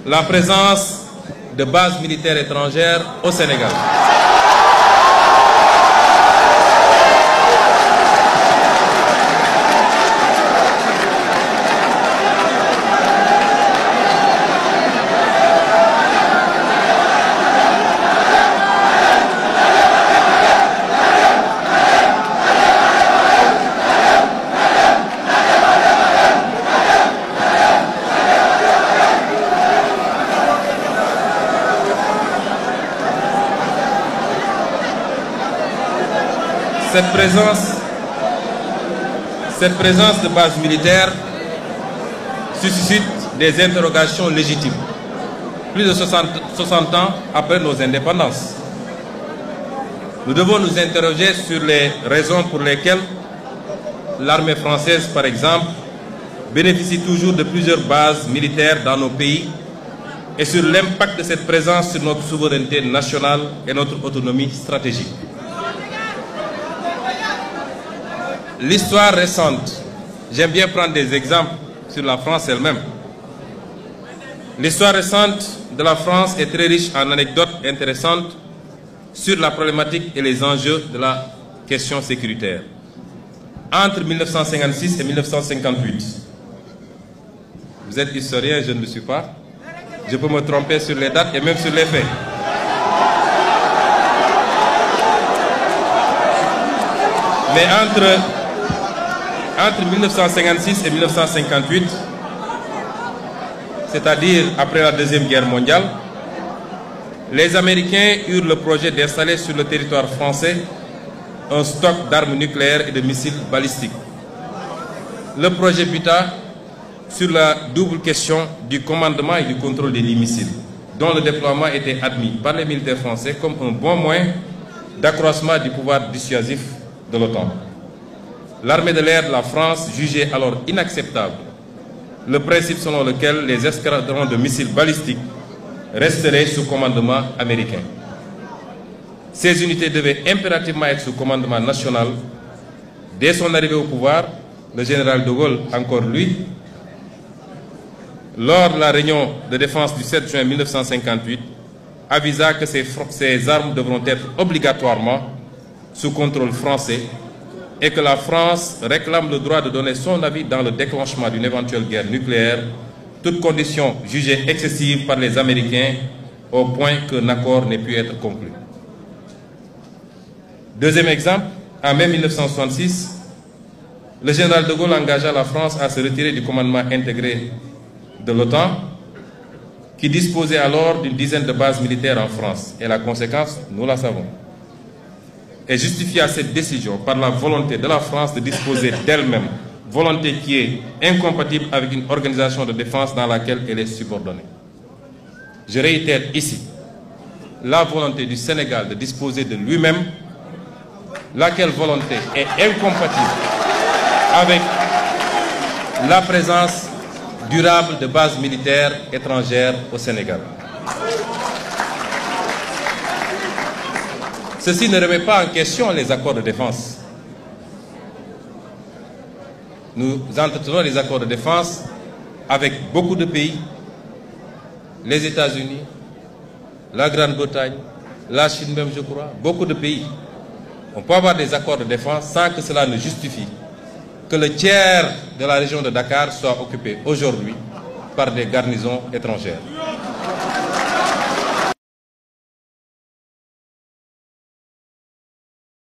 la présence de bases militaires étrangères au Sénégal. Cette présence de bases militaires suscite des interrogations légitimes, plus de 60 ans après nos indépendances. Nous devons nous interroger sur les raisons pour lesquelles l'armée française, par exemple, bénéficie toujours de plusieurs bases militaires dans nos pays et sur l'impact de cette présence sur notre souveraineté nationale et notre autonomie stratégique. L'histoire récente, j'aime bien prendre des exemples sur la France elle-même. L'histoire récente de la France est très riche en anecdotes intéressantes sur la problématique et les enjeux de la question sécuritaire. Entre 1956 et 1958, vous êtes historien, je ne le suis pas. Je peux me tromper sur les dates et même sur les faits. Mais entre 1956 et 1958, c'est-à-dire après la Deuxième Guerre mondiale, les Américains eurent le projet d'installer sur le territoire français un stock d'armes nucléaires et de missiles balistiques. Le projet buta sur la double question du commandement et du contrôle des missiles, dont le déploiement était admis par les militaires français comme un bon moyen d'accroissement du pouvoir dissuasif de l'OTAN. L'armée de l'air de la France jugeait alors inacceptable le principe selon lequel les escadrons de missiles balistiques resteraient sous commandement américain. Ces unités devaient impérativement être sous commandement national. Dès son arrivée au pouvoir, le général de Gaulle, encore lui, lors de la réunion de défense du 7 juin 1958, avisa que ces armes devront être obligatoirement sous contrôle français et que la France réclame le droit de donner son avis dans le déclenchement d'une éventuelle guerre nucléaire, toutes conditions jugées excessives par les Américains au point qu'un accord n'ait pu être conclu. Deuxième exemple, en mai 1966, le général de Gaulle engagea la France à se retirer du commandement intégré de l'OTAN, qui disposait alors d'une dizaine de bases militaires en France. Et la conséquence, nous la savons. Et justifia cette décision par la volonté de la France de disposer d'elle-même, volonté qui est incompatible avec une organisation de défense dans laquelle elle est subordonnée. Je réitère ici la volonté du Sénégal de disposer de lui-même, laquelle volonté est incompatible avec la présence durable de bases militaires étrangères au Sénégal. Ceci ne remet pas en question les accords de défense. Nous entretenons les accords de défense avec beaucoup de pays, les États-Unis, la Grande-Bretagne, la Chine même, je crois, beaucoup de pays. On peut avoir des accords de défense sans que cela ne justifie que le tiers de la région de Dakar soit occupé aujourd'hui par des garnisons étrangères.